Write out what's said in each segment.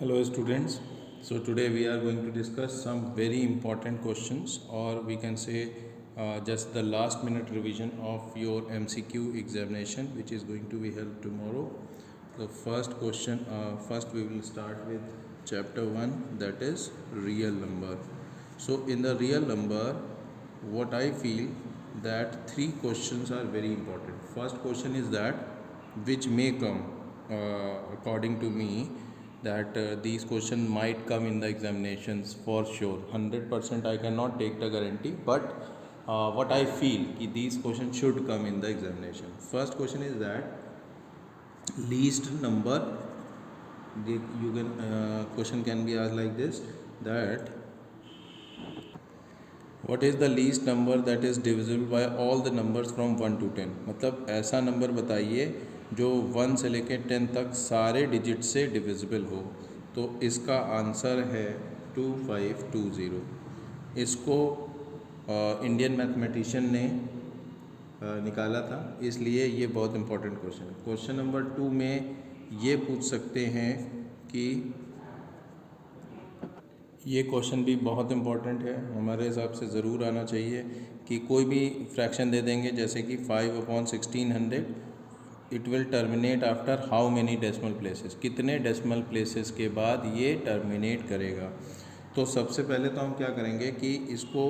Hello students. So today we are going to discuss some very important questions, or we can say just the last minute revision of your MCQ examination, which is going to be held tomorrow. The first question, first we will start with chapter 1, that is real number. So in the real number, what I feel that three questions are very important. First question is that which may come according to me, that these questions might come in the examinations for sure. 100% I cannot take the guarantee, but what I feel कि these questions should come in the examination. First question is that least number. You can question can be asked like this, that what is the least number that is divisible by all the numbers from 1 to 10. मतलब ऐसा number बताइए जो 1 से लेके 10 तक सारे digit से divisible हो. तो इसका आंसर है 2520. इसको इंडियन मैथमेटिशियन ने निकाला था, इसलिए ये बहुत इंपॉर्टेंट क्वेश्चन है. क्वेश्चन नंबर 2 में ये पूछ सकते हैं कि ये क्वेश्चन भी बहुत इंपॉर्टेंट है, हमारे हिसाब से ज़रूर आना चाहिए, कि कोई भी फ्रैक्शन दे देंगे जैसे कि 5/1600, it will terminate after how many decimal places. कितने डेसिमल प्लेसेस के बाद ये टर्मिनेट करेगा. तो सबसे पहले तो हम क्या करेंगे कि इसको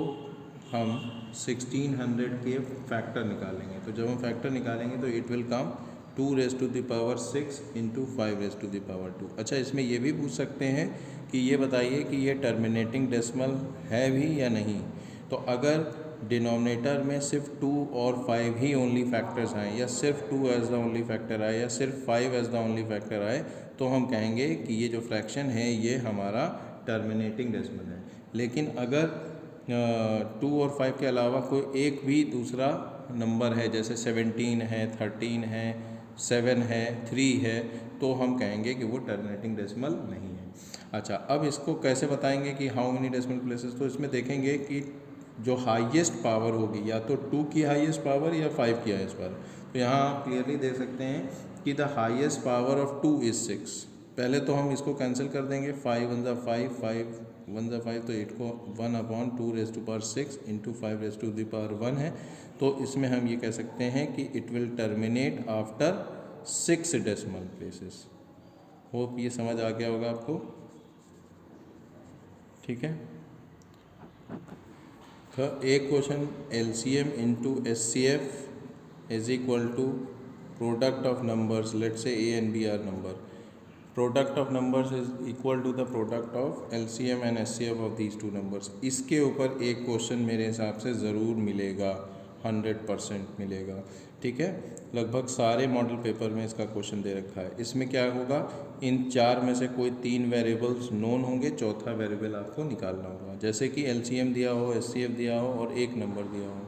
हम 1600 के फैक्टर निकालेंगे. तो जब हम फैक्टर निकालेंगे तो इट विल कम 2⁶ इंटू 5⁻². अच्छा, इसमें ये भी पूछ सकते हैं कि ये बताइए कि ये टर्मिनेटिंग डेसिमल है भी या नहीं. तो अगर डिनोमिनेटर में सिर्फ 2 और 5 ही ओनली फैक्टर्स आए, या सिर्फ 2 एज द ओनली फैक्टर आए, या सिर्फ 5 एज द ओनली फैक्टर आए, तो हम कहेंगे कि ये जो फ्रैक्शन है ये हमारा टर्मिनेटिंग डेसिमल है. लेकिन अगर 2 और 5 के अलावा कोई एक भी दूसरा नंबर है, जैसे 17 है, 13 है, 7 है, 3 है, तो हम कहेंगे कि वो टर्मिनेटिंग डेसिमल नहीं है. अच्छा, अब इसको कैसे बताएंगे कि हाउ मेनी डेसिमल प्लेसेस. तो इसमें देखेंगे कि जो हाईएस्ट पावर होगी या तो 2 की हाईएस्ट पावर या 5 की हाईएस्ट पावर. तो यहाँ आप क्लियरली देख सकते हैं कि the highest power of 2 is 6. पहले तो हम इसको कैंसिल कर देंगे. 5 1 ज़ा 5, 5 1 ज़ा 5, तो 8 को 1/2⁻6 इंटू 5⁻1 है. तो इसमें हम ये कह सकते हैं कि it will terminate after 6 decimal places. Hope ये समझ आ गया होगा आपको. ठीक है. तो एक question, LCM into SCF is equal to product of numbers. Let say A and B are number. Product of numbers is equal to the product of LCM and SCF of these two numbers. इसके ऊपर एक question मेरे हिसाब से ज़रूर मिलेगा, 100% मिलेगा. ठीक है. लगभग सारे मॉडल पेपर में इसका क्वेश्चन दे रखा है. इसमें क्या होगा, इन 4 में से कोई 3 वेरिएबल्स नोन होंगे, चौथा वेरिएबल आपको निकालना होगा. जैसे कि LCM दिया हो, SCF दिया हो और एक नंबर दिया हो,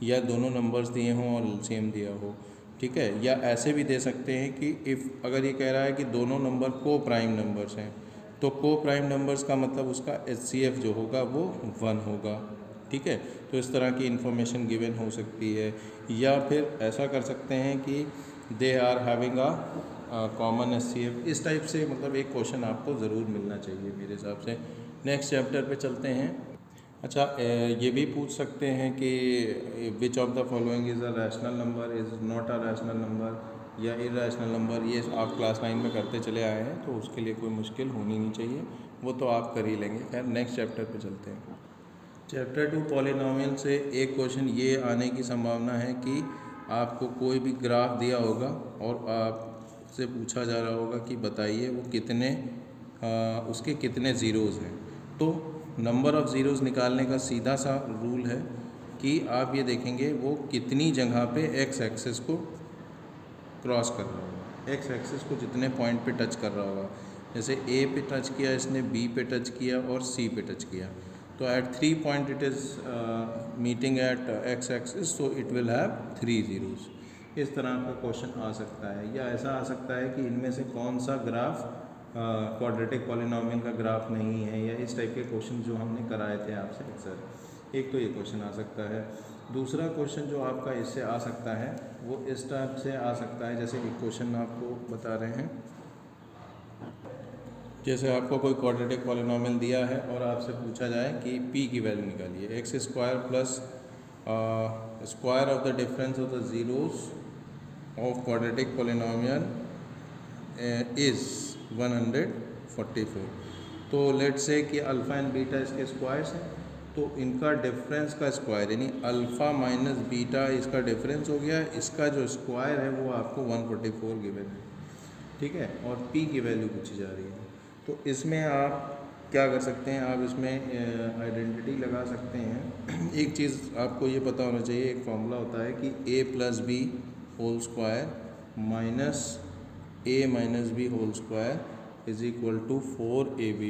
या दोनों नंबर्स दिए हों और LCM दिया हो. ठीक है. या ऐसे भी दे सकते हैं कि इफ़ अगर ये कह रहा है कि दोनों नंबर को प्राइम नंबर्स हैं, तो को प्राइम नंबर्स का मतलब उसका SCF जो होगा वो 1 होगा. ठीक है. तो इस तरह की इन्फॉर्मेशन गिवन हो सकती है. या फिर ऐसा कर सकते हैं कि they are having a common SCF. इस टाइप से मतलब एक क्वेश्चन आपको ज़रूर मिलना चाहिए मेरे हिसाब से. नेक्स्ट चैप्टर पे चलते हैं. अच्छा, ये भी पूछ सकते हैं कि which of the following is a rational number, is not a rational number या इरैशनल नंबर. ये आप क्लास 9 में करते चले आए हैं, तो उसके लिए कोई मुश्किल होनी नहीं चाहिए, वो तो आप कर ही लेंगे. खैर, नेक्स्ट चैप्टर पे चलते हैं. चैप्टर 2 पॉलिनोमियल से एक क्वेश्चन ये आने की संभावना है कि आपको कोई भी ग्राफ दिया होगा और आपसे पूछा जा रहा होगा कि बताइए वो कितने उसके कितने ज़ीरोज़ हैं. तो नंबर ऑफ़ ज़ीरोज़ निकालने का सीधा सा रूल है कि आप ये देखेंगे वो कितनी जगह पे एक्स एक्सिस को क्रॉस कर रहा होगा, एक्स एक्सिस को जितने पॉइंट पे टच कर रहा होगा. जैसे A पे टच किया इसने, B पे टच किया और C पे टच किया. तो at 3 point it is meeting at x axis, so it will have 3 zeros. इस तरह का क्वेश्चन आ सकता है. या ऐसा आ सकता है कि इनमें से कौन सा ग्राफ क्वाड्रेटिक पॉलिनोमियल का ग्राफ नहीं है, या इस टाइप के क्वेश्चन जो हमने कराए थे आपसे अक्सर. एक तो ये क्वेश्चन आ सकता है. दूसरा क्वेश्चन जो आपका इससे आ सकता है वो इस टाइप से आ सकता है. जैसे एक क्वेश्चन आपको बता रहे हैं, जैसे आपको कोई क्वाड्रेटिक पॉलिनोमियल दिया है और आपसे पूछा जाए कि p की वैल्यू निकालिए, x square plus square of the difference of the zeros of quadratic polynomial is 144। तो लेट्स से कि अल्फ़ा एंड बीटा इसके स्क्वायर्स हैं, तो इनका डिफरेंस का स्क्वायर यानी अल्फ़ा माइनस बीटा इसका डिफरेंस हो गया, इसका जो स्क्वायर है वो आपको 144 गिवन है, ठीक है, और p की वैल्यू पूछी जा रही है। तो इसमें आप क्या कर सकते हैं, आप इसमें आइडेंटिटी लगा सकते हैं। एक चीज़ आपको ये पता होना चाहिए, एक फॉर्मूला होता है कि a plus B whole square minus a minus B whole square is equal to 4ab,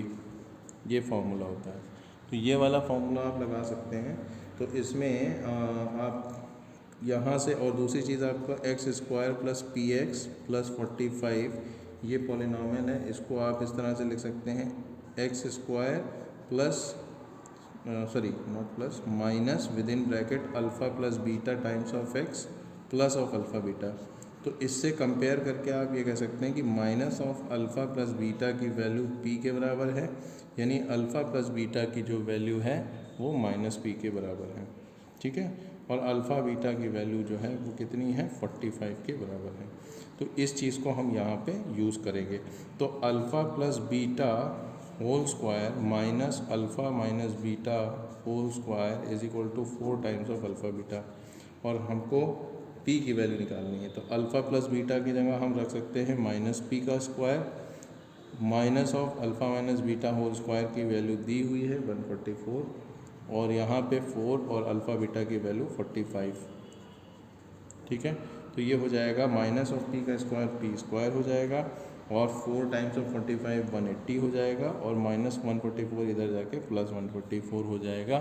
ये फार्मूला होता है। तो ये वाला फार्मूला आप लगा सकते हैं। तो इसमें आप यहाँ से, और दूसरी चीज़ आपका x square plus P x plus 45 ये पॉलिनोमियल है, इसको आप इस तरह से लिख सकते हैं x square plus minus with in bracket alpha plus beta times of x plus of alpha beta. तो इससे कंपेयर करके आप ये कह सकते हैं कि minus of alpha plus beta की वैल्यू p के बराबर है, यानी अल्फ़ा प्लस बीटा की जो वैल्यू है वो माइनस p के बराबर है, ठीक है, और अल्फ़ा बीटा की वैल्यू जो है वो कितनी है 45 के बराबर है। तो इस चीज़ को हम यहाँ पे यूज़ करेंगे। तो alpha plus beta whole square minus alpha minus beta whole square is equal to 4 times of alpha beta, और हमको p की वैल्यू निकालनी है। तो अल्फ़ा प्लस बीटा की जगह हम रख सकते हैं माइनस p का square, minus of alpha minus beta whole square की वैल्यू दी हुई है 144, और यहाँ पे 4 और अल्फ़ा बीटा की वैल्यू 45, ठीक है। तो ये हो जाएगा माइनस ऑफ p का स्क्वायर p स्क्वायर हो जाएगा, और 4 टाइम्स ऑफ 45 180 हो जाएगा, और माइनस 144 इधर जाके प्लस 144 हो जाएगा।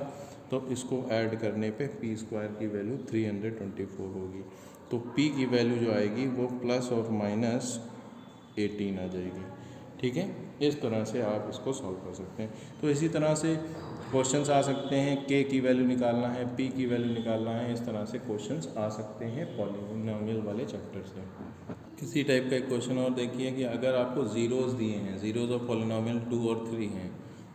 तो इसको ऐड करने पे p स्क्वायर की वैल्यू 324 होगी। तो p की वैल्यू जो आएगी वो प्लस और माइनस 18 आ जाएगी, ठीक है। इस तरह से आप इसको सॉल्व कर सकते हैं। तो इसी तरह से क्वेश्चंस आ सकते हैं, k की वैल्यू निकालना है, p की वैल्यू निकालना है, इस तरह से क्वेश्चंस आ सकते हैं पॉलिनोमियल वाले चैप्टर से। किसी टाइप का एक क्वेश्चन और देखिए कि अगर आपको ज़ीरोज़ दिए हैं, ज़ीरोज़ ऑफ पॉलिनोमियल 2 और 3 हैं,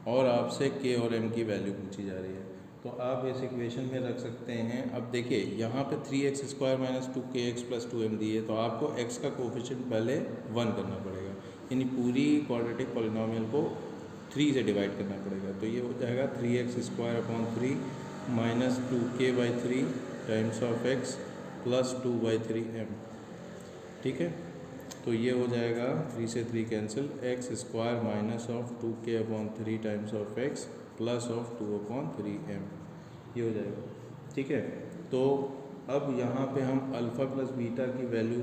और आपसे k और m की वैल्यू पूछी जा रही है, तो आप इस इक्वेशन में रख सकते हैं। अब देखिए यहाँ पे 3x square minus 2kx plus 2m दी है, तो आपको x का कोफिशिएंट पहले 1 करना पड़ेगा, यानी पूरी क्वाड्रेटिक पॉलिनोमियल को 3 से डिवाइड करना पड़ेगा। तो ये हो जाएगा 3x square upon 3 minus 2k/3 times of x plus 2/3m, ठीक है। तो ये हो जाएगा 3 से 3 cancel, x square minus of 2k/3 times of x plus of 2/3m, ये हो जाएगा, ठीक है। तो अब यहाँ पे हम अल्फ़ा प्लस बीटा की वैल्यू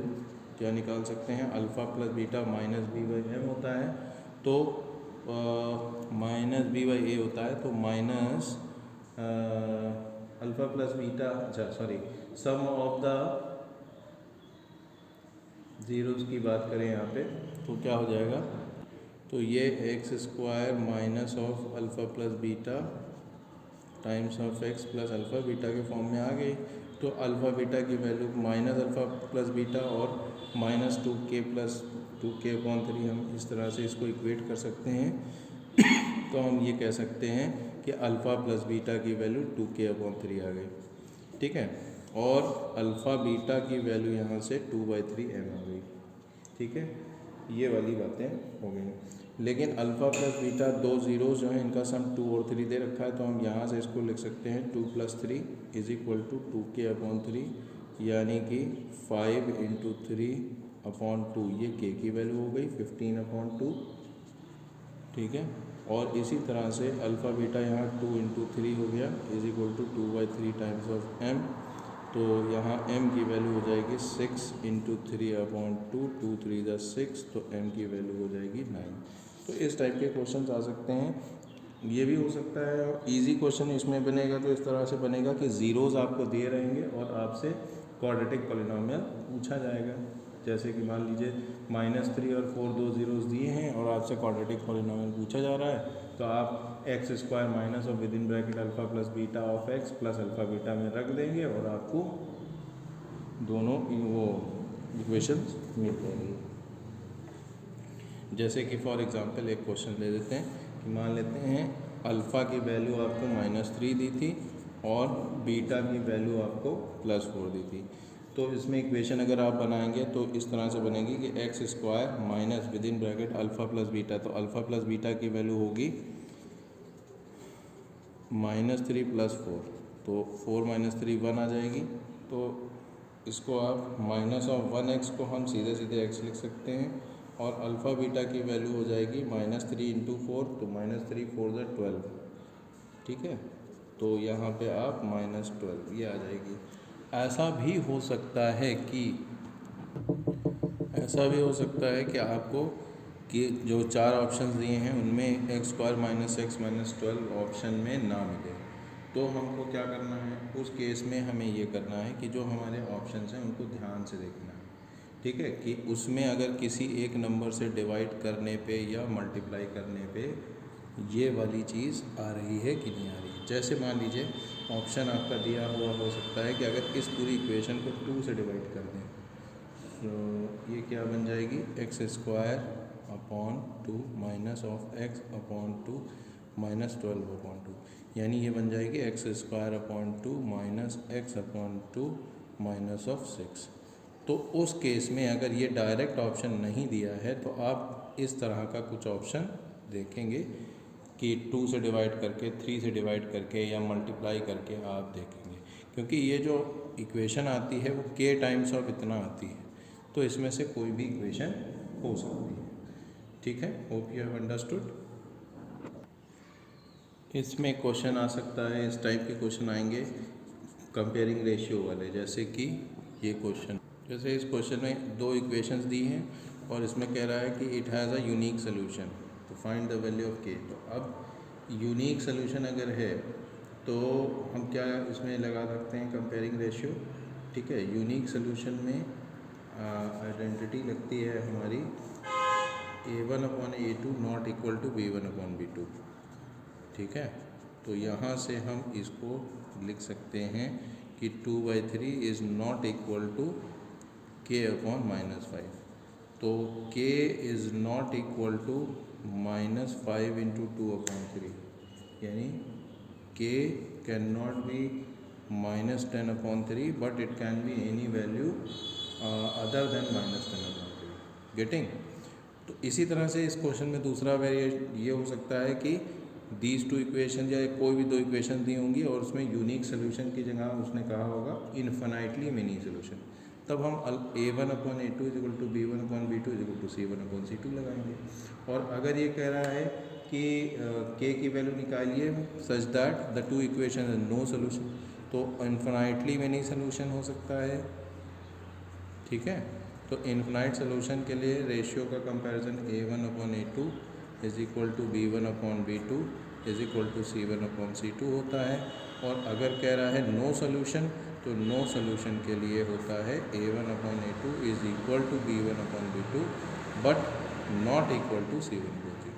क्या निकाल सकते हैं, alpha plus beta minus b/m होता है, तो माइनस b/a होता है, तो minus alpha plus beta, sum of the zeros की बात करें यहाँ पे तो क्या हो जाएगा, तो ये x square minus of alpha plus beta times of x plus alpha beta के फॉर्म में आ गई। तो अल्फ़ा बीटा की value minus alpha plus beta और माइनस 2k प्लस 2k/3, हम इस तरह से इसको इक्वेट कर सकते हैं। तो हम ये कह सकते हैं कि अल्फ़ा प्लस बीटा की वैल्यू 2k/3 आ गई, ठीक है, और अल्फ़ा बीटा की वैल्यू यहाँ से 2/3m आ गई, ठीक है। ये वाली बातें हो गई। लेकिन अल्फ़ा प्लस बीटा दो ज़ीरोज़ जो हैं इनका सम 2 और 3 दे रखा है, तो हम यहाँ से इसको लिख सकते हैं 2 + 3 इज इक्वल टू 2k/3, यानी कि 5 × 3/2, ये k की वैल्यू हो गई 15/2, ठीक है। और इसी तरह से अल्फ़ा बीटा यहाँ 2 × 3 हो गया is equal to 2/3 times of m, तो यहाँ m की वैल्यू हो जाएगी 6 × 3/2, 2 3 = 6, तो m की वैल्यू हो जाएगी 9। तो इस टाइप के क्वेश्चंस आ सकते हैं। ये भी हो सकता है, और इजी क्वेश्चन इसमें बनेगा तो इस तरह से बनेगा कि ज़ीरोज़ आपको दिए रहेंगे और आपसे क्वाड्रेटिक पॉलिनोमियल पूछा जाएगा। जैसे कि मान लीजिए -3 और 4 दो ज़ीरोज़ दिए हैं और आपसे क्वाड्रेटिक पॉलिनोमियल पूछा जा रहा है, तो आप एक्स स्क्वायर माइनस और with in bracket alpha plus beta of x plus alpha beta में रख देंगे और आपको दोनों वो इक्वेशंस मिल जाएंगी। जैसे कि फॉर एग्जांपल एक क्वेश्चन ले लेते हैं कि मान लेते हैं अल्फ़ा की वैल्यू आपको -3 दी थी और बीटा की वैल्यू आपको +4 दी थी। तो इसमें इक्वेशन अगर आप बनाएंगे तो इस तरह से बनेगी कि x² minus within bracket alpha plus beta, तो अल्फ़ा प्लस बीटा की वैल्यू होगी -3 + 4, तो 4 - 3 1 आ जाएगी। तो इसको आप -1x को हम सीधे सीधे x लिख सकते हैं और अल्फ़ा बीटा की वैल्यू हो जाएगी -3 × 4, तो -3 4 = 12, ठीक है। तो यहाँ पे आप -12 ये आ जाएगी। ऐसा भी हो सकता है कि आपको कि जो 4 ऑप्शंस दिए हैं उनमें x² - x - 12 ऑप्शन में ना मिले, तो हमको क्या करना है उस केस में, हमें ये करना है कि जो हमारे ऑप्शंस हैं उनको ध्यान से देखना है, ठीक है, कि उसमें अगर किसी एक नंबर से डिवाइड करने पे या मल्टीप्लाई करने पे ये वाली चीज़ आ रही है कि नहीं आ रही है। जैसे मान लीजिए ऑप्शन आपका दिया हुआ हो सकता है कि अगर इस पूरी इक्वेशन को 2 से डिवाइड कर दें तो ये क्या बन जाएगी x² माइनस ऑफ x/2 -12/2, यानी ये बन जाएगी x² माइनस x/2 -6। तो उस केस में अगर ये डायरेक्ट ऑप्शन नहीं दिया है तो आप इस तरह का कुछ ऑप्शन देखेंगे कि 2 से डिवाइड करके, 3 से डिवाइड करके या मल्टीप्लाई करके आप देखेंगे, क्योंकि ये जो इक्वेशन आती है वो k टाइम्स ऑफ इतना आती है, तो इसमें से कोई भी इक्वेशन हो सकती है, ठीक है। Hope you have understood. इसमें क्वेश्चन आ सकता है, इस टाइप के क्वेश्चन आएंगे कंपेयरिंग रेशियो वाले, जैसे कि ये क्वेश्चन, जैसे इस क्वेश्चन में 2 इक्वेशंस दी हैं और इसमें कह रहा है कि it has a unique solution, तो find the value of k। तो अब यूनिक सोल्यूशन अगर है तो हम क्या इसमें लगा सकते हैं कंपेयरिंग रेशियो, ठीक है। यूनिक सोल्यूशन में आइडेंटिटी लगती है हमारी a1/a2 not equal to b1/b2, ठीक है। तो यहाँ से हम इसको लिख सकते हैं कि 2/3 is not equal to k/-5, तो k is not equal to -5 × 2/3, यानी k can not be -10/3 but it can be any value other than -10/3, getting. तो इसी तरह से इस क्वेश्चन में दूसरा वेरिएशन ये हो सकता है कि दीज 2 इक्वेशन या कोई भी 2 इक्वेशन दी होंगी और उसमें यूनिक सोल्यूशन की जगह उसने कहा होगा इन्फिनाइटली मेनी सोल्यूशन, तब हम a1/a2 = b1/b2 = c1/c2 लगाएंगे। और अगर ये कह रहा है कि k की वैल्यू निकालिए such that the 2 equation is no solution, तो इन्फिनाइटली मेनी सोल्यूशन हो सकता है, ठीक है। तो इन्फिनाइट सोल्यूशन के लिए रेशियो का कंपैरिजन a1/a2 = b1/b2 = c1/c2 होता है। और अगर कह रहा है नो सोल्यूशन, तो नो सोल्यूशन के लिए होता है a1/a2 = b1/b2 but not equal to c1/c2।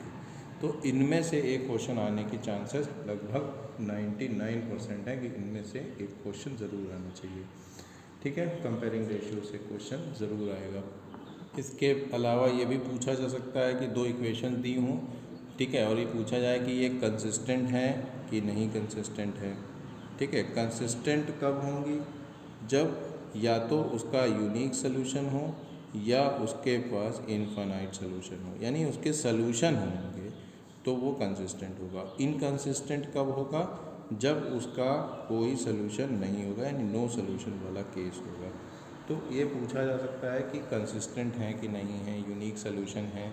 तो इनमें से एक क्वेश्चन आने की चांसेस लगभग 99% है कि इनमें से एक क्वेश्चन ज़रूर आना चाहिए, ठीक है। कंपेयरिंग रेशियो से क्वेश्चन ज़रूर आएगा। इसके अलावा ये भी पूछा जा सकता है कि 2 इक्वेशन दी हों, ठीक है, और ये पूछा जाए कि ये कंसिस्टेंट है कि नहीं कंसिस्टेंट है, ठीक है। कंसिस्टेंट कब होंगी, जब या तो उसका यूनिक सोल्यूशन हो या उसके पास इनफाइनाइट सोल्यूशन हो, यानी उसके सोल्यूशन होंगे तो वो कंसिस्टेंट होगा। इनकंसिस्टेंट कब होगा, जब उसका कोई सोल्यूशन नहीं होगा, यानी नो सोल्यूशन वाला केस होगा। तो ये पूछा जा सकता है कि कंसिस्टेंट है कि नहीं है, यूनिक सोल्यूशन है,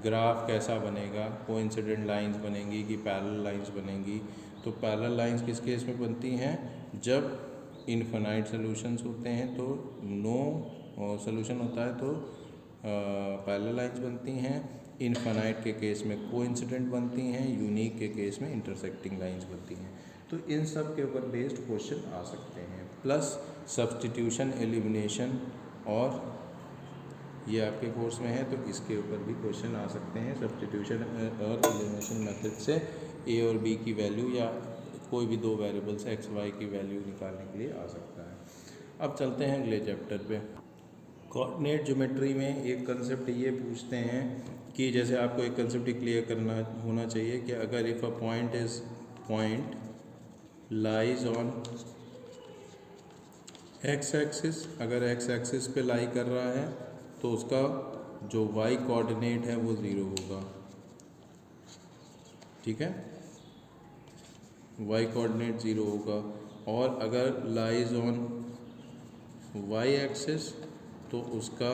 ग्राफ कैसा बनेगा, कोइंसिडेंट लाइंस बनेंगी कि पैरेलल लाइंस बनेंगी। तो पैरेलल लाइंस किस केस में बनती हैं, जब इनफाइनाइट सोल्यूशंस होते हैं, तो नो सोल्यूशन होता है तो पैरेलल लाइंस बनती हैं, इनफाइनाइट के केस में कोइंसिडेंट बनती हैं, यूनिक के केस में इंटरसेक्टिंग लाइंस बनती हैं। तो इन सब के ऊपर बेस्ड क्वेश्चन आ सकते हैं, प्लस सब्स्टिट्यूशन, एलिमिनेशन, और ये आपके कोर्स में है तो इसके ऊपर भी क्वेश्चन आ सकते हैं। सब्स्टिट्यूशन और एलिमिनेशन मेथड से a और b की वैल्यू या कोई भी 2 वेरिएबल्स x y की वैल्यू निकालने के लिए आ सकता है। अब चलते हैं अगले चैप्टर पे। कोऑर्डिनेट ज्योमेट्री में एक कंसेप्ट ये पूछते हैं कि जैसे आपको एक कंसेप्ट क्लियर करना होना चाहिए कि अगर if a point lies on x axis, अगर एक्स एक्सिस पे लाई कर रहा है तो उसका जो वाई कोऑर्डिनेट है वो 0 होगा। ठीक है, वाई कोऑर्डिनेट 0 होगा। और अगर लाइज ऑन वाई एक्सिस तो उसका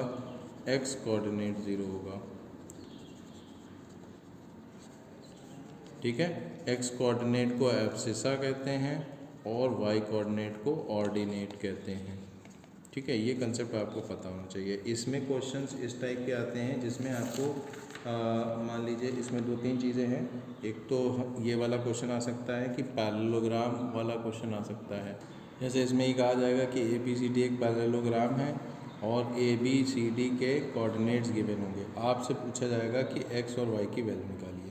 एक्स कोऑर्डिनेट 0 होगा। ठीक है, एक्स कोऑर्डिनेट को एब्सिसा कहते हैं और वाई कोऑर्डिनेट को ऑर्डिनेट कहते हैं। ठीक है, ये कंसेप्ट आपको पता होना चाहिए। इसमें क्वेश्चंस इस टाइप के आते हैं जिसमें आपको मान लीजिए इसमें 2-3 चीज़ें हैं। एक तो ये वाला क्वेश्चन आ सकता है कि पैरेललोग्राम वाला क्वेश्चन आ सकता है। जैसे इसमें ही कहा जाएगा कि ABCD एक पैरेललोग्राम है और ABCD के कोऑर्डिनेट्स गिवन होंगे। आपसे पूछा जाएगा कि एक्स और वाई की वैल्यू निकालिए।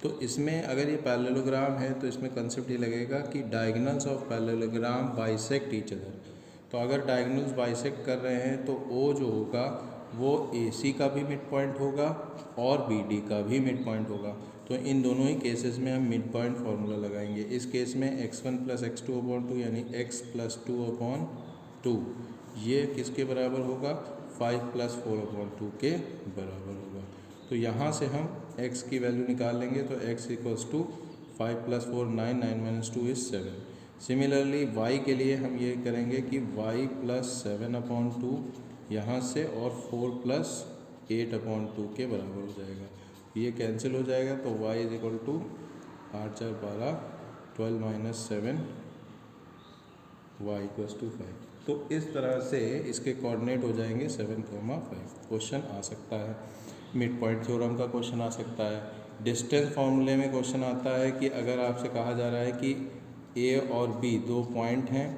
तो इसमें अगर ये पैरेललोग्राम है तो इसमें कंसेप्ट ये लगेगा कि diagonals of parallelogram bisect each other. तो अगर डायगोनल्स बाइसेक्ट कर रहे हैं तो O जो होगा वो AC का भी मिड पॉइंट होगा और BD का भी मिड पॉइंट होगा। तो इन दोनों ही केसेस में हम मिड पॉइंट फार्मूला लगाएंगे। इस केस में x1 + x2/2 यानी x + 2/2 ये किसके बराबर होगा? 5 + 4/2 के बराबर होगा। तो यहाँ से हम x की वैल्यू निकाल लेंगे तो x = 5 + 4 9, 9 - 2 = 7। सिमिलरली y के लिए हम ये करेंगे कि y + 7/2 यहाँ से और 4 + 8/2 के बराबर हो जाएगा। ये कैंसिल हो जाएगा तो y = 8 × 4 = 12, 12 - 7 y = 5। तो इस तरह से इसके कोऑर्डिनेट हो जाएंगे 7, 5। क्वेश्चन आ सकता है। मिड पॉइंट थ्योरम का क्वेश्चन आ सकता है। डिस्टेंस फार्मूले में क्वेश्चन आता है कि अगर आपसे कहा जा रहा है कि A और B 2 पॉइंट हैं,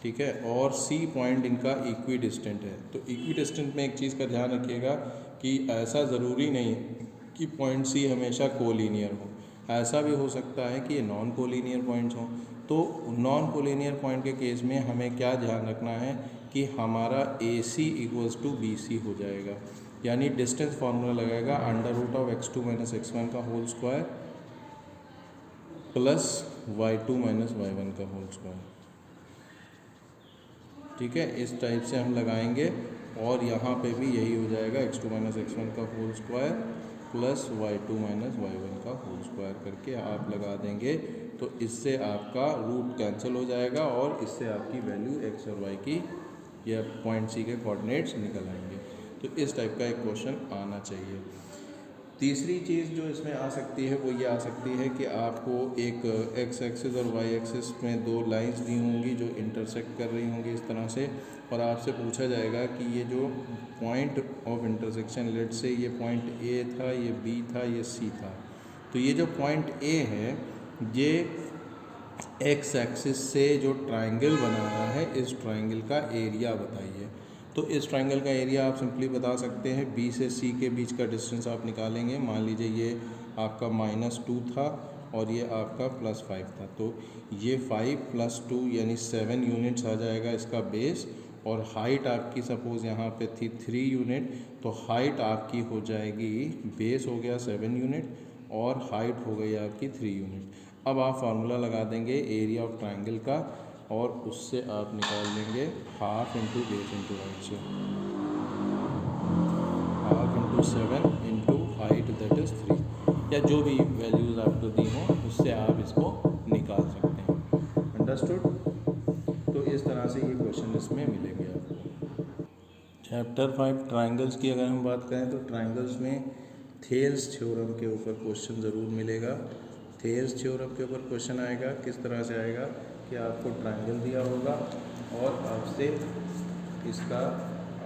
ठीक है, और C पॉइंट इनका इक्वी डिस्टेंट है। तो इक्वी डिस्टेंट में एक चीज़ का ध्यान रखिएगा कि ऐसा ज़रूरी नहीं है कि पॉइंट C हमेशा कोलिनियर हो। ऐसा भी हो सकता है कि ये नॉन कोलिनियर पॉइंट्स हों। तो नॉन कोलिनियर पॉइंट के केस में हमें क्या ध्यान रखना है कि हमारा AC = BC हो जाएगा। यानी डिस्टेंस फार्मूला लगाएगा √(x2 - x1) का whole square plus y2 - y1 का होल स्क्वायर। ठीक है, इस टाइप से हम लगाएंगे और यहाँ पे भी यही हो जाएगा x2 - x1 का whole square plus y2 - y1 का होल स्क्वायर करके आप लगा देंगे। तो इससे आपका रूट कैंसिल हो जाएगा और इससे आपकी वैल्यू x और y की या पॉइंट C के कोऑर्डिनेट्स निकल आएंगे। तो इस टाइप का एक क्वेश्चन आना चाहिए। तीसरी चीज़ जो इसमें आ सकती है वो ये आ सकती है कि आपको एक x एक्सिस और y एक्सिस में 2 लाइंस दी होंगी जो इंटरसेक्ट कर रही होंगी इस तरह से, और आपसे पूछा जाएगा कि ये जो पॉइंट ऑफ इंटरसेक्शन, लेट से ये पॉइंट A था, ये B था, ये C था। तो ये जो पॉइंट A है ये x एक्सिस से जो ट्राइंगल बनाया है इस ट्राइंगल का एरिया बताइए। तो इस ट्राइंगल का एरिया आप सिंपली बता सकते हैं B से C के बीच का डिस्टेंस आप निकालेंगे। मान लीजिए ये आपका -2 था और ये आपका +5 था। तो ये 5 + 2 यानी 7 यूनिट्स आ जाएगा इसका बेस, और हाइट आपकी सपोज़ यहाँ पे थी 3 यूनिट, तो हाइट आपकी हो जाएगी, बेस हो गया 7 यूनिट और हाइट हो गई आपकी 3 यूनिट। अब आप फार्मूला लगा देंगे एरिया ऑफ ट्राइंगल का और उससे आप निकाल लेंगे ½ × बेस × हाइट से, ½ × 7 × हाइट दैट इज़ 3, या जो भी वैल्यूज़ आपको दी हों उससे आप इसको निकाल सकते हैं। अंडरस्टूड? तो इस तरह से ये क्वेश्चन इसमें मिलेंगे आपको। चैप्टर 5 ट्राइंगल्स की अगर हम बात करें तो ट्राइंगल्स में थेल्स थ्योरम के ऊपर क्वेश्चन ज़रूर मिलेगा। थेल्स थ्योरम के ऊपर क्वेश्चन आएगा। किस तरह से आएगा कि आपको ट्राइंगल दिया होगा और आपसे इसका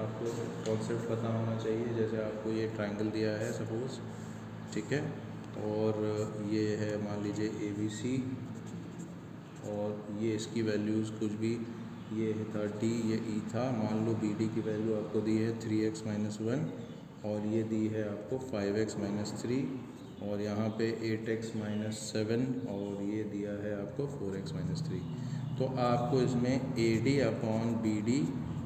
आपको कॉन्सेप्ट पता होना चाहिए। जैसे आपको ये ट्राइंगल दिया है सपोज़, ठीक है, और ये है मान लीजिए ABC और ये इसकी वैल्यूज़ कुछ भी, ये था D, ये E था। मान लो BD की वैल्यू आपको दी है 3x - 1 और ये दी है आपको 5x - 3 और यहाँ पे 8x - 7 और ये दिया है आपको 4x - 3। तो आपको इसमें AD/BD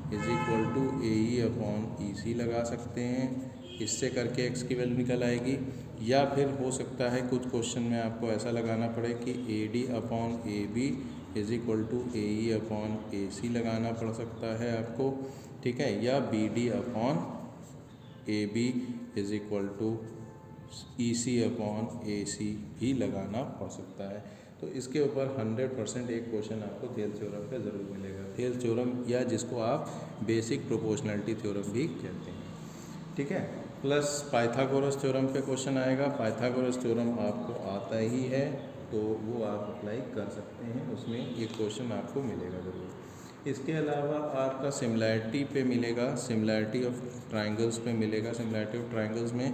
is equal to A E upon E C लगा सकते हैं। इससे करके x की वैल्यू निकल आएगी। या फिर हो सकता है कुछ क्वेश्चन में आपको ऐसा लगाना पड़े कि A D upon A B is equal to A E upon A C लगाना पड़ सकता है आपको, ठीक है। या B D upon A B is equal to E C upon A C भी लगाना पड़ सकता है। तो इसके ऊपर 100% एक क्वेश्चन आपको थेल्स थ्योरम का ज़रूर मिलेगा। थेल्स थ्योरम या जिसको आप बेसिक प्रोपोर्शनैलिटी थ्योरम भी कहते हैं, ठीक है। प्लस पाइथागोरस थ्योरम पे क्वेश्चन आएगा। पाइथागोरस थ्योरम आपको आता ही है तो वो आप अप्लाई कर सकते हैं, उसमें ये क्वेश्चन आपको मिलेगा ज़रूर। इसके अलावा आपका सिमिलैरिटी पे मिलेगा, सिमिलैरिटी ऑफ ट्राइंगल्स पे मिलेगा। सिमिलैरिटी ऑफ ट्राइंगल्स में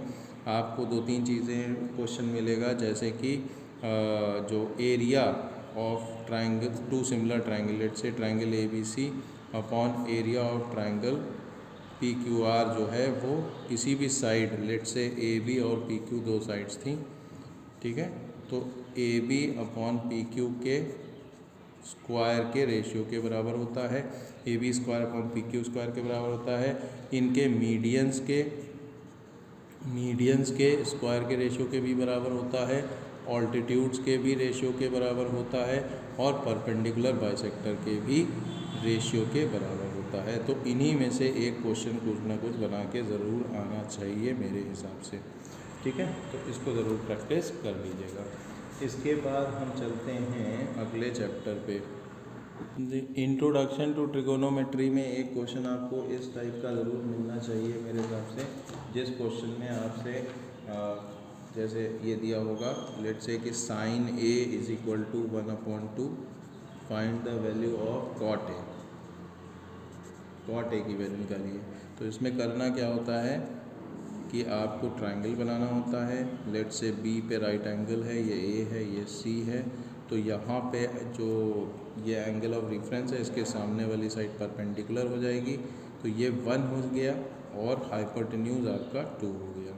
आपको 2-3 चीज़ें क्वेश्चन मिलेगा, जैसे कि जो area of triangle, two similar triangle, let's say triangle A B C upon area of triangle P Q R जो है वो किसी भी side, let's say A B और पी क्यू 2 साइड्स थी, ठीक है। तो A B upon P Q के स्क्वायर के रेशियो के बराबर होता है, A B square upon P Q square के बराबर होता है। इनके मीडियंस के स्क्वायर के रेशियो के भी बराबर होता है, ऑल्टीट्यूड्स के भी रेशियो के बराबर होता है, और परपेंडिकुलर बाइसेक्टर के भी रेशियो के बराबर होता है। तो इन्हीं में से एक क्वेश्चन कुछ ना कुछ बना के ज़रूर आना चाहिए मेरे हिसाब से, ठीक है। तो इसको ज़रूर प्रैक्टिस कर लीजिएगा। इसके बाद हम चलते हैं अगले चैप्टर पे। इंट्रोडक्शन टू ट्रिगोनोमेट्री में एक क्वेश्चन आपको इस टाइप का ज़रूर मिलना चाहिए मेरे हिसाब से, जिस क्वेश्चन में आपसे जैसे ये दिया होगा, लेट्स से कि sine A is equal to 1/2, find the value of cot A. Cot A की वैल्यू निकालिए। तो इसमें करना क्या होता है कि आपको ट्रायंगल बनाना होता है। लेट्स से बी पे राइट एंगल है, ये ए है, ये सी है। तो यहाँ पे जो ये एंगल ऑफ रेफरेंस है, इसके सामने वाली साइड परपेंडिकुलर हो जाएगी, तो ये 1 हो गया और हाइपोटेन्यूज आपका 2 हो गया।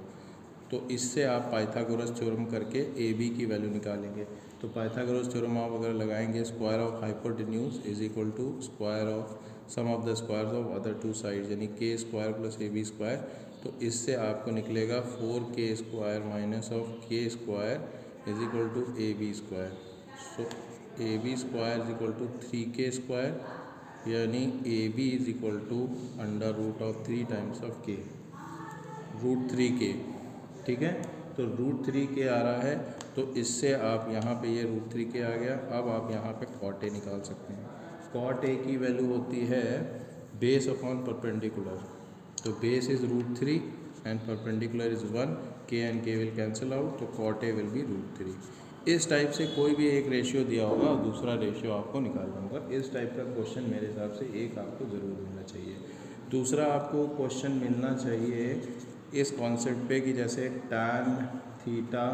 तो इससे आप पाइथागोरस थ्योरम करके ए बी की वैल्यू निकालेंगे। तो पाइथागोरस थ्योरम आप अगर लगाएंगे, square of hypotenuse is equal to square of sum of the squares of other 2 sides, यानी K square plus A B square. तो इससे आपको निकलेगा 4k square minus of K square is equal to A B square. So A B square is equal to 3k square, यानी A B is equal to under root of 3 times of K, √3k, ठीक है। तो √3k आ रहा है, तो इससे आप यहाँ पे ये √3k आ गया। अब आप यहाँ पे कॉट ए निकाल सकते हैं। कॉट ए की वैल्यू होती है बेस अपॉन परपेंडिकुलर। तो base is √3 and perpendicular is 1, के एंड के विल कैंसिल आउट, तो कॉट ए विल बी √3। इस टाइप से कोई भी एक रेशियो दिया होगा और दूसरा रेशियो आपको निकालना होगा। इस टाइप का क्वेश्चन मेरे हिसाब से एक आपको ज़रूर मिलना चाहिए। दूसरा आपको क्वेश्चन मिलना चाहिए इस कॉन्सेप्ट पे कि जैसे tan theta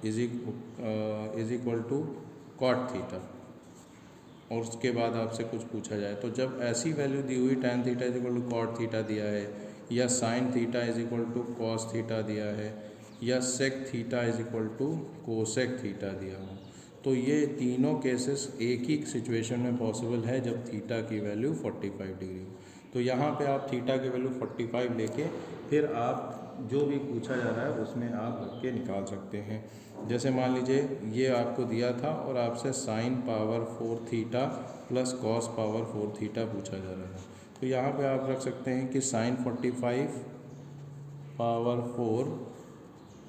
is equal to cot theta, और उसके बाद आपसे कुछ पूछा जाए। तो जब ऐसी वैल्यू दी हुई tan theta is equal to cot theta दिया है, या sin theta is equal to cos theta दिया है, या sec theta is equal to cosec theta दिया हो, तो ये तीनों केसेस एक ही सिचुएशन में पॉसिबल है जब थीटा की वैल्यू 45 डिग्री हो। तो यहाँ पे आप थीटा की वैल्यू 45 लेके फिर आप जो भी पूछा जा रहा है उसमें आप रख के निकाल सकते हैं। जैसे मान लीजिए ये आपको दिया था और आपसे sine power 4 theta plus cos power 4 theta पूछा जा रहा है। तो यहाँ पे आप रख सकते हैं कि sine 45 power 4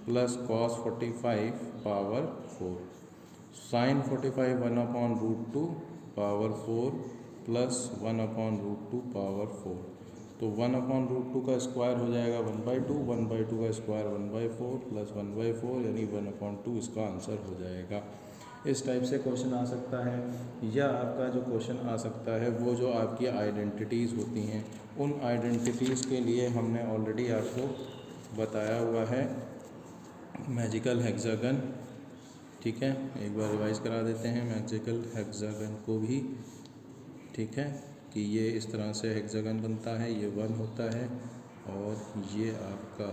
plus cos 45 power 4, sine 45 1/√2 power 4 plus 1/√2 power 4। तो 1/√2 का स्क्वायर हो जाएगा 1/2, 1/2 का स्क्वायर 1/4 प्लस 1/4 यानी 1/2 इसका आंसर हो जाएगा। इस टाइप से क्वेश्चन आ सकता है। या आपका जो क्वेश्चन आ सकता है वो जो आपकी आइडेंटिटीज़ होती हैं, उन आइडेंटिटीज़ के लिए हमने ऑलरेडी आपको बताया हुआ है मैजिकल हेक्सागन, ठीक है। एक बार रिवाइज करा देते हैं मैजिकल हेक्सागन को भी, ठीक है, कि ये इस तरह से हेक्सागन बनता है, ये 1 होता है, और ये आपका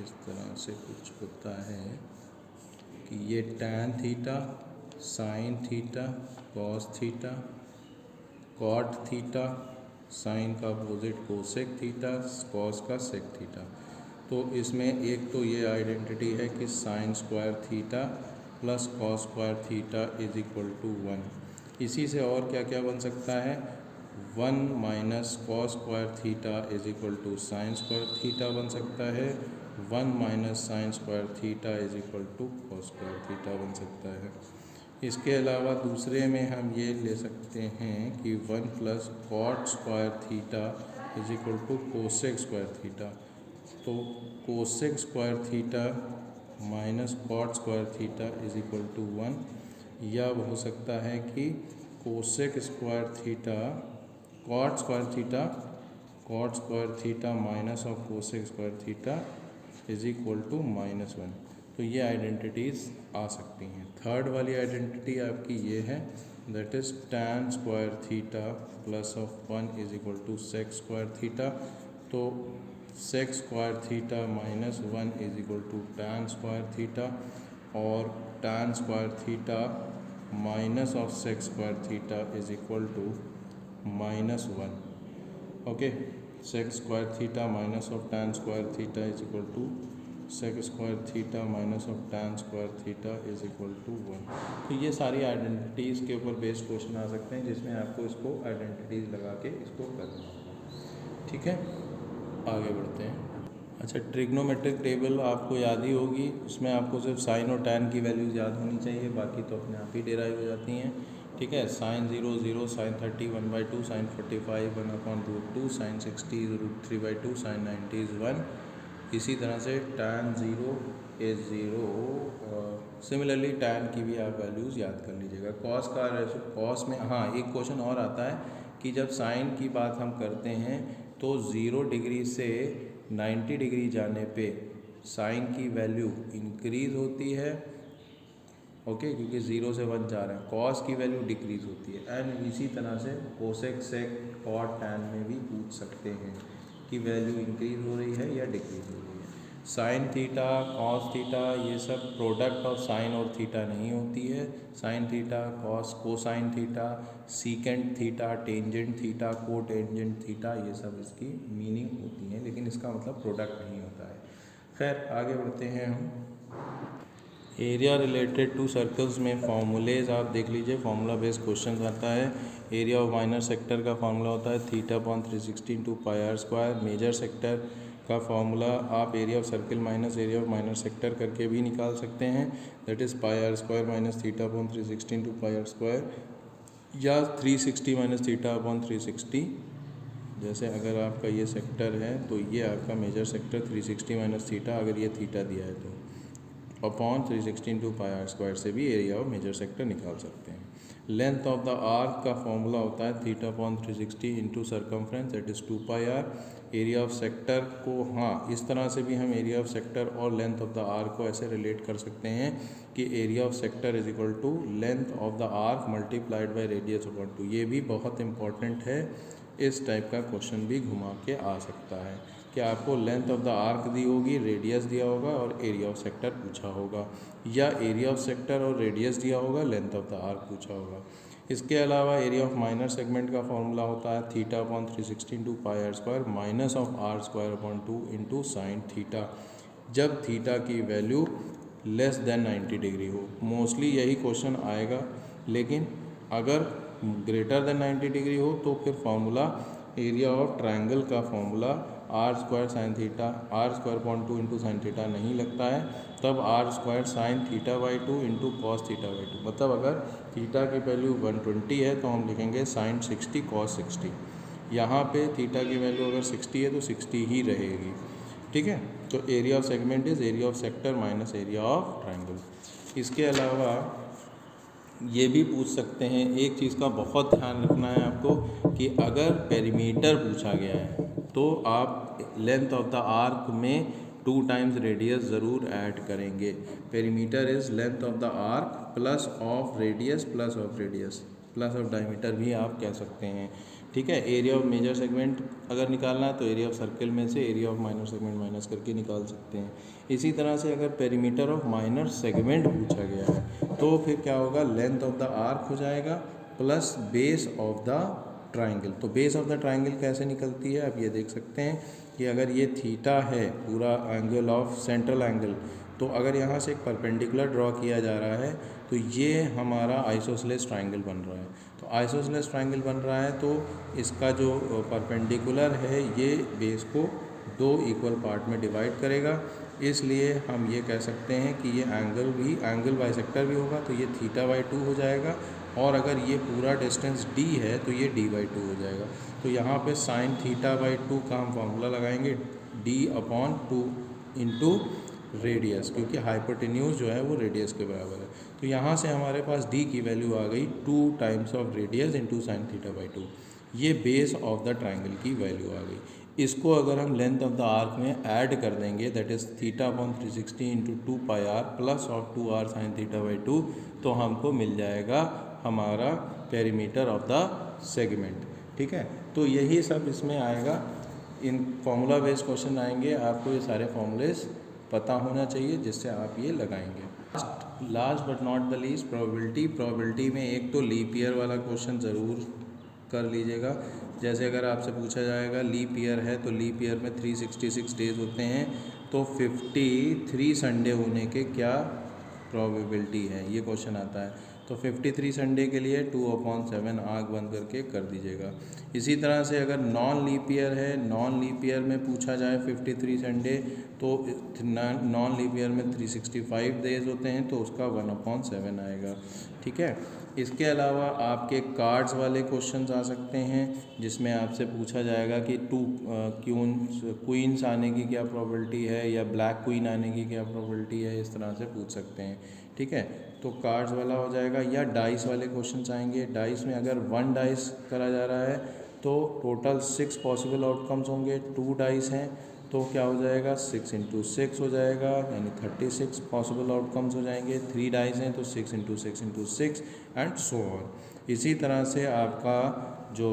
इस तरह से कुछ होता है कि ये tan theta, sine theta, cos theta, cot theta, sine का अपोजिट कोसेक थीटा, कॉस का सेक थीटा। तो इसमें एक तो ये आइडेंटिटी है कि sine square theta plus cos square theta is equal to 1। इसी से और क्या क्या बन सकता है, 1 minus cos square theta is equal to sine square theta बन सकता है, 1 minus sine square theta is equal to cos square theta बन सकता है। इसके अलावा दूसरे में हम ये ले सकते हैं कि 1 plus cot square theta is equal to cosec square theta. तो cosec square theta minus cot square theta is equal to 1, या हो सकता है कि cosec square theta cot square theta minus of cosec square theta is equal to -1। तो ये identities आ सकती हैं। थर्ड वाली आइडेंटिटी आपकी ये है, that is tan square theta plus of 1 is equal to sec square theta. तो sec square theta minus 1 is equal to tan square theta, और tan square theta minus of sec square theta is equal to -1। Okay, sec square theta minus of tan square theta is equal to sec square theta minus of tan square theta is equal to 1। तो ये सारी identities के ऊपर based question आ सकते हैं, जिसमें आपको इसको आइडेंटिटीज़ लगा के इसको करना होगा। ठीक है, आगे बढ़ते हैं। अच्छा, ट्रिग्नोमेट्रिक टेबल आपको याद ही होगी, उसमें आपको सिर्फ साइन और tan की वैल्यूज़ याद होनी चाहिए, बाकी तो अपने आप ही डेराइव हो जाती हैं। ठीक है, sine 0 0, sine 30 1/2, sine 45 1/√2, sine 60 √3/2, sine 90 is 1। इसी तरह से tan 0 इज़ 0। सिमिलरली tan की भी आप वैल्यूज़ याद कर लीजिएगा। कॉस का कॉस में हाँ एक क्वेश्चन और आता है कि जब साइन की बात हम करते हैं तो 0 डिग्री से 90 डिग्री जाने पे साइन की वैल्यू इंक्रीज़ होती है, ओके, क्योंकि 0 से 1 जा रहे हैं। कॉस की वैल्यू डिक्रीज़ होती है। एंड इसी तरह से कोसेक, सेक, कॉट, टैन में भी पूछ सकते हैं कि वैल्यू इंक्रीज़ हो रही है या डिक्रीज़ हो रही है। साइन थीटा, कॉस थीटा, ये सब प्रोडक्ट ऑफ साइन और थीटा नहीं होती है। Sign theta, cos, cosine theta, secant theta, tangent theta, को टेंजेंट थीटा, ये सब इसकी मीनिंग होती हैं, लेकिन इसका मतलब प्रोडक्ट नहीं होता है। खैर, आगे बढ़ते हैं हम। एरिया रिलेटेड टू सर्कल्स में फॉर्मूलेज आप देख लीजिए, फार्मूला बेस्ड क्वेश्चन आता है। एरिया ऑफ माइनर सेक्टर का फार्मूला होता है θ/360 × πr²। मेजर सेक्टर का फार्मूला आप area of circle minus area of minor sector करके भी निकाल सकते हैं, that is πr² minus θ/360 × πr², या 360 माइनस θ/360। जैसे अगर आपका ये सेक्टर है तो ये आपका मेजर सेक्टर 360 माइनस थीटा, अगर ये थीटा दिया है तो अपॉन 360 × πr² से भी एरिया ऑफ मेजर सेक्टर निकाल सकते हैं। लेंथ ऑफ द आर्क का फॉर्मूला होता है θ/360 into circumference, that is 2πr। Area of sector को हाँ इस तरह से भी हम एरिया ऑफ सेक्टर और लेंथ ऑफ द आर्क को ऐसे रिलेट कर सकते हैं कि area of sector is equal to length of the arc multiplied by radius upon 2। ये भी बहुत इंपॉर्टेंट है, इस टाइप का क्वेश्चन भी घुमा के आ सकता है कि आपको लेंथ ऑफ द आर्क दी होगी, रेडियस दिया होगा और एरिया ऑफ सेक्टर पूछा होगा, या एरिया ऑफ सेक्टर और रेडियस दिया होगा, लेंथ ऑफ द आर्क पूछा होगा। इसके अलावा एरिया ऑफ माइनर सेगमेंट का फॉर्मूला होता है θ/360 × πr² minus of r²/2 into sine theta, जब थीटा की वैल्यू लेस देन 90 डिग्री हो। मोस्टली यही क्वेश्चन आएगा, लेकिन अगर ग्रेटर देन 90 डिग्री हो तो फिर फॉर्मूला एरिया ऑफ ट्रायंगल का formula r² sine theta, r²/2 into sine theta नहीं लगता है, तब r² साइन θ/2 इंटू कॉस θ/2। मतलब अगर थीटा की वैल्यू 120 है तो हम लिखेंगे साइन 60 कॉस 60। यहाँ पे थीटा की वैल्यू अगर 60 है तो 60 ही रहेगी। ठीक है, तो area of segment is area of sector minus area of triangle. इसके अलावा ये भी पूछ सकते हैं, एक चीज़ का बहुत ध्यान रखना है आपको कि अगर पेरीमीटर पूछा गया है तो आप लेंथ ऑफ द आर्क में 2 टाइम्स रेडियस ज़रूर ऐड करेंगे। Perimeter is length of the arc plus of radius plus of radius plus of diameter भी आप कह सकते हैं। ठीक है, एरिया ऑफ मेजर सेगमेंट अगर निकालना है तो एरिया ऑफ सर्कल में से area of minor segment minus करके निकाल सकते हैं। इसी तरह से अगर पेरीमीटर ऑफ माइनर सेगमेंट पूछा गया है तो फिर क्या होगा, लेंथ ऑफ द आर्क हो जाएगा plus base of the triangle. तो बेस ऑफ द ट्राइंगल कैसे निकलती है, आप ये देख सकते हैं कि अगर ये थीटा है पूरा एंगल ऑफ सेंट्रल एंगल, तो अगर यहाँ से एक परपेंडिकुलर ड्रॉ किया जा रहा है तो ये हमारा आइसोसेलेस ट्राइंगल बन रहा है। तो आइसोसेलेस ट्राइंगल बन रहा है तो इसका जो परपेंडिकुलर है ये बेस को दो इक्वल पार्ट में डिवाइड करेगा, इसलिए हम ये कह सकते हैं कि ये एंगल बाइसेक्टर भी होगा, तो ये θ/2 हो जाएगा। और अगर ये पूरा डिस्टेंस d है तो ये d/2 हो जाएगा। तो यहाँ पे sin θ/2 का हम फॉर्मूला लगाएंगे d/2 इंटू रेडियस, क्योंकि हाइपोटेन्यूज जो है वो रेडियस के बराबर है। तो यहाँ से हमारे पास d की वैल्यू आ गई 2 times of radius into sin θ/2। ये बेस ऑफ द ट्राइंगल की वैल्यू आ गई। इसको अगर हम लेंथ ऑफ द आर्क में ऐड कर देंगे, that is θ/360 into 2πr plus of 2r sin θ/2, तो हमको मिल जाएगा हमारा पेरीमीटर ऑफ द सेगमेंट। ठीक है, तो यही सब इसमें आएगा। इन फॉर्मूला बेस्ड क्वेश्चन आएंगे, आपको ये सारे फॉर्मूलेस पता होना चाहिए जिससे आप ये लगाएंगे। Last but not the least, probability में एक तो लीप ईयर वाला क्वेश्चन ज़रूर कर लीजिएगा। जैसे अगर आपसे पूछा जाएगा लीप ईयर है तो लीप ईयर में 366 डेज होते हैं, तो 53 संडे होने के क्या प्रोबेबिलिटी है, ये क्वेश्चन आता है। तो 53 संडे के लिए 2/7 आँख बंद करके कर दीजिएगा। इसी तरह से अगर नॉन लीप ईयर है, नॉन लीप ईयर में पूछा जाए 53 संडे, तो नॉन लीप ईयर में 365 डेज होते हैं, तो उसका 1/7 आएगा। ठीक है, इसके अलावा आपके कार्ड्स वाले क्वेश्चंस आ सकते हैं जिसमें आपसे पूछा जाएगा कि 2 क्वींस आने की क्या प्रोबेबिलिटी है या ब्लैक क्वीन आने की क्या प्रोबेबिलिटी है, इस तरह से पूछ सकते हैं। ठीक है, तो कार्ड्स वाला हो जाएगा। या डाइस वाले क्वेश्चंस आएंगे। डाइस में अगर 1 डाइस करा जा रहा है तो टोटल 6 पॉसिबल आउटकम्स होंगे। 2 डाइस हैं तो क्या हो जाएगा, 6 इंटू 6 हो जाएगा, यानी 36 पॉसिबल आउटकम्स हो जाएंगे। 3 डाइस हैं तो 6 into 6 into 6 and so on. इसी तरह से आपका जो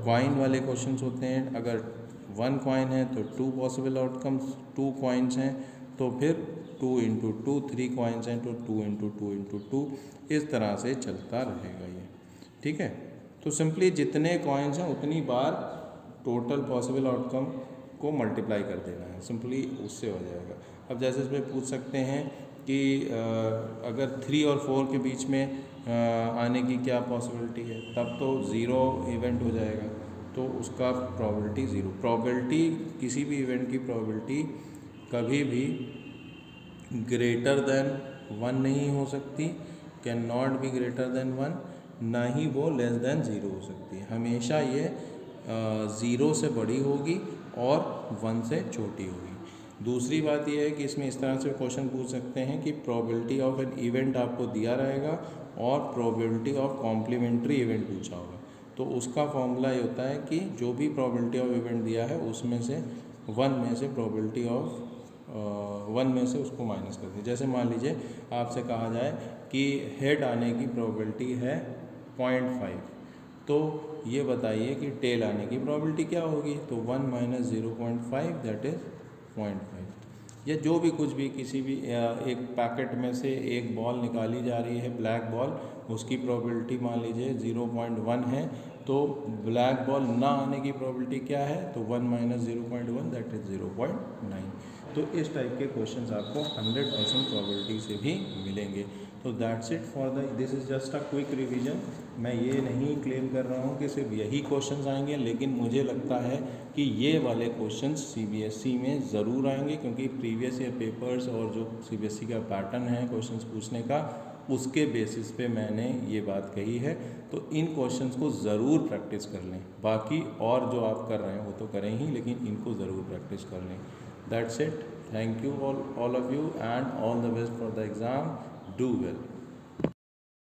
क्वाइन वाले क्वेश्चंस होते हैं, अगर 1 क्वाइन है तो 2 पॉसिबल आउटकम्स, 2 क्वाइंस हैं तो फिर 2 इंटू 2, 3 क्वाइंस हैं तो 2 इंटू 2 इंटू 2, इस तरह से चलता रहेगा ये। ठीक है, तो सिंपली जितने कॉइन्स हैं उतनी बार टोटल पॉसिबल आउटकम को मल्टीप्लाई कर देना है, सिंपली उससे हो जाएगा। अब जैसे इसमें पूछ सकते हैं कि अगर 3 और 4 के बीच में आने की क्या पॉसिबिलिटी है, तब तो 0 इवेंट हो जाएगा, तो उसका प्रोबेबिलिटी 0। प्रोबेबिलिटी, किसी भी इवेंट की प्रोबेबिलिटी कभी भी ग्रेटर देन 1 नहीं हो सकती, can not be greater than 1, ना ही वो लेस देन 0 हो सकती है। हमेशा ये 0 से बड़ी होगी और 1 से छोटी होगी। दूसरी बात यह है कि इसमें इस तरह से क्वेश्चन पूछ सकते हैं कि प्रोबेबिलिटी ऑफ एन इवेंट आपको दिया रहेगा और प्रोबेबिलिटी ऑफ कॉम्प्लीमेंट्री इवेंट पूछा होगा, तो उसका फॉर्मूला ये होता है कि जो भी प्रोबेबिलिटी ऑफ इवेंट दिया है उसमें से 1 में से प्रोबेबिलिटी ऑफ 1 में से उसको माइनस कर दिया। जैसे मान लीजिए आपसे कहा जाए कि हेड आने की प्रोबेबिलिटी है 0.5, तो ये बताइए कि टेल आने की प्रोबेबिलिटी क्या होगी, तो 1 माइनस 0.5 दैट इज़ 0.5। या जो भी कुछ भी किसी भी एक पैकेट में से एक बॉल निकाली जा रही है, ब्लैक बॉल, उसकी प्रोबेबिलिटी मान लीजिए 0.1 है, तो ब्लैक बॉल ना आने की प्रोबेबिलिटी क्या है, तो 1 माइनस 0.1 दैट इज़ 0.9। तो इस टाइप के क्वेश्चंस आपको 100% प्रोबेबिलिटी से भी मिलेंगे। तो that's it for this is just a quick revision. मैं ये नहीं क्लेम कर रहा हूँ कि सिर्फ यही क्वेश्चंस आएंगे, लेकिन मुझे लगता है कि ये वाले क्वेश्चंस CBSE में ज़रूर आएंगे, क्योंकि प्रीवियस ईयर पेपर्स और जो CBSE का पैटर्न है क्वेश्चंस पूछने का, उसके बेसिस पे मैंने ये बात कही है। तो इन क्वेश्चंस को ज़रूर प्रैक्टिस कर लें। बाकी और जो आप कर रहे हैं वो तो करें ही, लेकिन इनको ज़रूर प्रैक्टिस कर लें। That's it. Thank you all of you, and all the best for the exam. Do well.